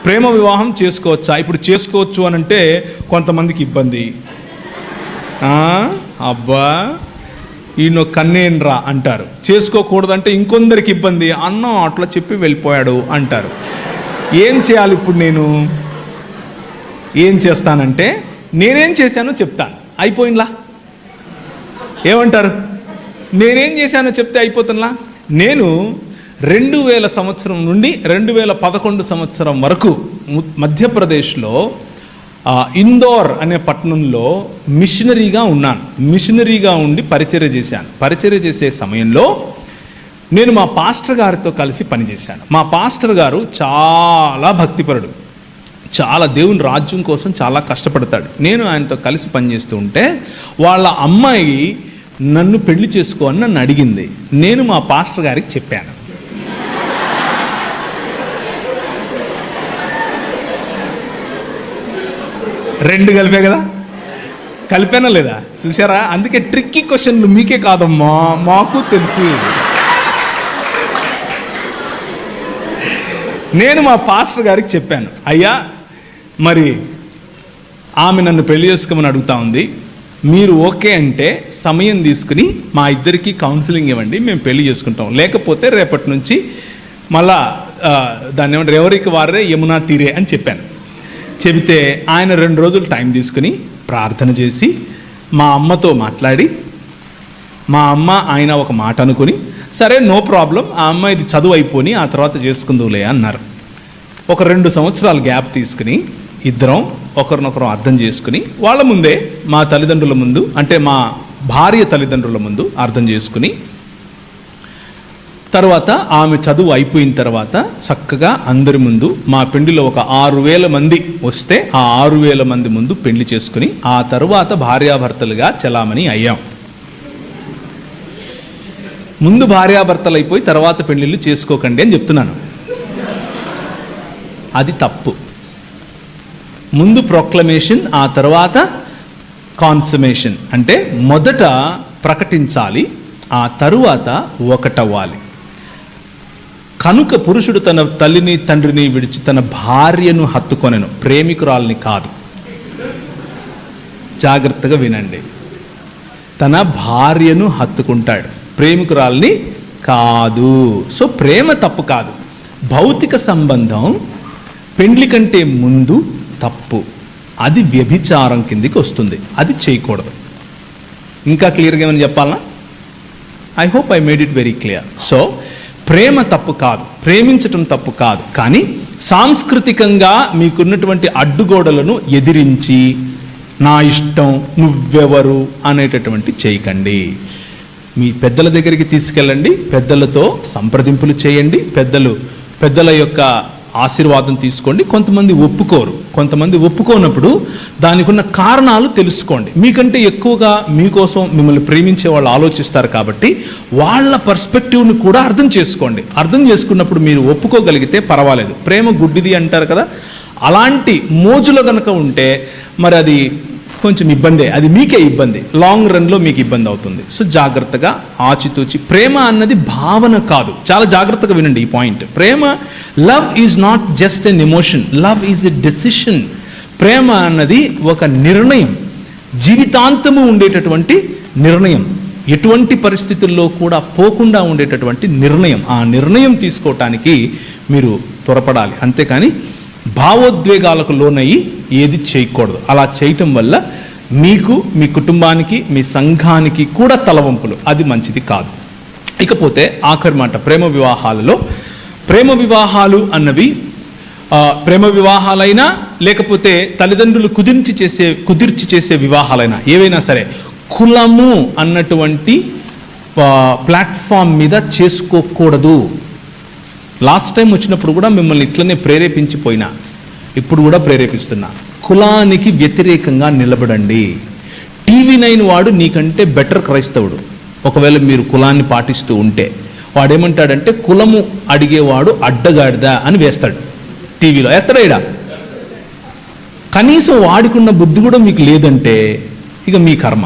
ప్రేమ వివాహం చేసుకోవచ్చా? ఇప్పుడు చేసుకోవచ్చు అని అంటే కొంతమందికి ఇబ్బంది. అబ్బా ఈయన కన్నేనరా అంటారు. చేసుకోకూడదంటే ఇంకొందరికి ఇబ్బంది. అన్నం అట్లా చెప్పి వెళ్ళిపోయాడు అంటారు. ఏం చేయాలి ఇప్పుడు? నేను ఏం చేస్తానంటే నేనేం చేశానో చెప్తాను. అయిపోయిందా? ఏమంటారు? నేనేం చేశానో చెప్తే అయిపోతుందా? నేను 2000 సంవత్సరం నుండి 2011 సంవత్సరం వరకు మధ్యప్రదేశ్లో ఇందోర్ అనే పట్టణంలో మిషనరీగా ఉన్నాను. మిషనరీగా ఉండి పరిచర్య చేశాను. పరిచర్య చేసే సమయంలో నేను మా పాస్టర్ గారితో కలిసి పనిచేశాను. మా పాస్టర్ గారు చాలా భక్తిపరుడు, చాలా దేవుని రాజ్యం కోసం చాలా కష్టపడతాడు. నేను ఆయనతో కలిసి పనిచేస్తూ ఉంటే వాళ్ళ అమ్మాయి నన్ను పెళ్లి చేసుకో అని నన్ను అడిగింది. నేను మా పాస్టర్ గారికి చెప్పాను. రెండు కలిపే కదా, కలిపానా లేదా? చూసారా? అందుకే ట్రిక్కీ క్వశ్చన్లు మీకే కాదమ్మా, మాకు తెలుసు. నేను మా పాస్టర్ గారికి చెప్పాను, అయ్యా మరి ఆమె నన్ను పెళ్లి చేసుకోమని అడుగుతా ఉంది, మీరు ఓకే అంటే సమయం తీసుకుని మా ఇద్దరికి కౌన్సిలింగ్ ఇవ్వండి, మేము పెళ్లి చేసుకుంటాం. లేకపోతే రేపటి నుంచి మళ్ళా దాన్ని ఏమంటారు, ఎవరికి వారే యమునా తీరే అని చెప్పాను. చెబితే ఆయన 2 రోజులు టైం తీసుకుని ప్రార్థన చేసి మా అమ్మతో మాట్లాడి, మా అమ్మ ఆయన ఒక మాట అనుకుని, సరే నో ప్రాబ్లం, ఆ అమ్మాయిది చదువు అయిపోయి ఆ తర్వాత చేసుకుందులే అన్నారు. ఒక 2 సంవత్సరాలు గ్యాప్ తీసుకుని ఇద్దరం ఒకరినొకరు అర్థం చేసుకుని వాళ్ళ ముందే, మా తల్లిదండ్రుల ముందు, అంటే మా భార్య తల్లిదండ్రుల ముందు అర్థం చేసుకుని, తర్వాత ఆమె చదువు అయిపోయిన తర్వాత చక్కగా అందరి ముందు మా పెళ్లిలో ఒక 6000 మంది వస్తే ఆ 6000 మంది ముందు పెళ్లి చేసుకుని ఆ తర్వాత భార్యాభర్తలుగా చలామణి అయ్యాం. ముందు భార్యాభర్తలు అయిపోయి తర్వాత పెళ్లిళ్ళు చేసుకోకండి అని చెప్తున్నాను. అది తప్పు. ముందు ప్రొక్లమేషన్, ఆ తర్వాత కాన్సమేషన్. అంటే మొదట ప్రకటించాలి, ఆ తరువాత ఒకటవ్వాలి. కనుక పురుషుడు తన తల్లిని తండ్రిని విడిచి తన భార్యను హత్తుకొనెను, ప్రేమికురాల్ని కాదు. జాగ్రత్తగా వినండి. తన భార్యను హత్తుకుంటాడు, ప్రేమికురాల్ని కాదు. సో ప్రేమ తప్పు కాదు. భౌతిక సంబంధం పెండ్లి కంటే ముందు తప్పు. అది వ్యభిచారం కిందికి వస్తుంది, అది చేయకూడదు. ఇంకా క్లియర్గా ఏమని చెప్పాలనా? I hope I made it very clear. So ప్రేమ తప్పు కాదు, ప్రేమించటం తప్పు కాదు, కానీ సాంస్కృతికంగా మీకున్నటువంటి అడ్డుగోడలను ఎదిరించి నా ఇష్టం నువ్వెవరు అనేటటువంటి చేయకండి. మీ పెద్దల దగ్గరికి తీసుకెళ్ళండి, పెద్దలతో సంప్రదింపులు చేయండి, పెద్దల యొక్క ఆశీర్వాదం తీసుకోండి. కొంతమంది ఒప్పుకోరు, కొంతమంది ఒప్పుకోనప్పుడు దానికి ఉన్న కారణాలు తెలుసుకోండి. మీకంటే ఎక్కువగా మీకోసం మిమ్మల్ని ప్రేమించే వాళ్ళు ఆలోచిస్తారు కాబట్టి వాళ్ళ పర్స్పెక్టివ్ని కూడా అర్థం చేసుకోండి. అర్థం చేసుకున్నప్పుడు మీరు ఒప్పుకోగలిగితే పర్వాలేదు. ప్రేమ గుడ్డిది అంటారు కదా, అలాంటి మోజులో కనుక ఉంటే మరి అది కొంచెం ఇబ్బందే, అది మీకే ఇబ్బంది, లాంగ్ రన్లో మీకు ఇబ్బంది అవుతుంది. సో జాగ్రత్తగా ఆచితూచి. ప్రేమ అన్నది భావన కాదు, చాలా జాగ్రత్తగా వినండి ఈ పాయింట్. ప్రేమ, love is not just an emotion, love is a decision. ప్రేమ అన్నది ఒక నిర్ణయం, జీవితాంతము ఉండేటటువంటి నిర్ణయం, ఎటువంటి పరిస్థితుల్లో కూడా పోకుండా ఉండేటటువంటి నిర్ణయం. ఆ నిర్ణయం తీసుకోవటానికి మీరు త్వరపడాలి, అంతేకాని భావోద్వేగాలకు లోనయ్యి ఏది చేయకూడదు. అలా చేయటం వల్ల మీకు, మీ కుటుంబానికి, మీ సంఘానికి కూడా తలవంపులు, అది మంచిది కాదు. ఇకపోతే ఆఖరి మాట, ప్రేమ వివాహాలలో, ప్రేమ వివాహాలు అన్నవి ప్రేమ వివాహాలైనా లేకపోతే తల్లిదండ్రులు కుదిర్చి చేసే వివాహాలైనా ఏవైనా సరే కులము అన్నటువంటి ప్లాట్ఫామ్ మీద చేసుకోకూడదు. లాస్ట్ టైం వచ్చినప్పుడు కూడా మిమ్మల్ని ఇట్లనే ప్రేరేపించిపోయినా, ఇప్పుడు కూడా ప్రేరేపిస్తున్నా, కులానికి వ్యతిరేకంగా నిలబడండి. TV9 వాడు నీకంటే బెటర్ క్రైస్తవుడు. ఒకవేళ మీరు కులాన్ని పాటిస్తూ ఉంటే వాడేమంటాడంటే, కులము అడిగేవాడు అడ్డగాడిదా అని వేస్తాడు టీవీలో. ఎత్తడైడా కనీసం వాడికున్న బుద్ధి కూడా మీకు లేదంటే ఇక మీ కర్మ,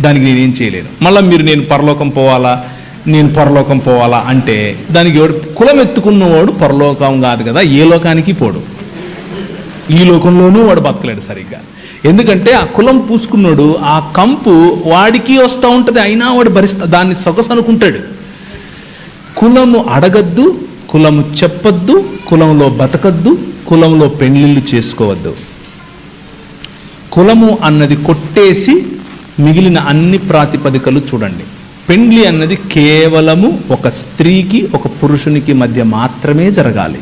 దానికి నేనేం చేయలేను. మళ్ళీ మీరు నేను పరలోకం పోవాలా అంటే దానికి కులం ఎత్తుకున్నవాడు పరలోకం కాదు కదా, ఏ లోకానికి పోడు. ఈ లోకంలోనూ వాడు బతకలేడు సరిగ్గా. ఎందుకంటే ఆ కులం పూసుకున్నాడు, ఆ కంపు వాడికి వస్తూ ఉంటుంది, అయినా వాడు దాన్ని సొగసు అనుకుంటాడు. కులము అడగద్దు, కులము చెప్పొద్దు, కులంలో బతకద్దు, కులంలో పెళ్ళిళ్ళు చేసుకోవద్దు. కులము అన్నది కొట్టేసి మిగిలిన అన్ని ప్రాతిపదికలు చూడండి. పెండ్లి అన్నది కేవలము ఒక స్త్రీకి ఒక పురుషునికి మధ్య మాత్రమే జరగాలి.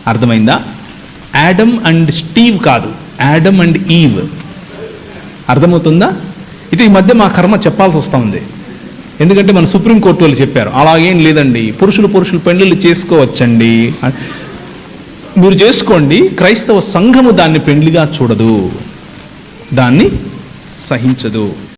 అర్థమైందా? యాడమ్ అండ్ స్టీవ్ కాదు, యాడమ్ అండ్ ఈవ్. అర్థమవుతుందా? ఇటు ఈ మధ్య మా కర్మ చెప్పాల్సి వస్తూ ఉంది. ఎందుకంటే మన సుప్రీంకోర్టు వాళ్ళు చెప్పారు అలాగేం లేదండి, పురుషులు పెళ్ళిళ్ళు చేసుకోవచ్చండి, మీరు చేసుకోండి. క్రైస్తవ సంఘము దాన్ని పెండ్లిగా చూడదు, దాన్ని సహించదు.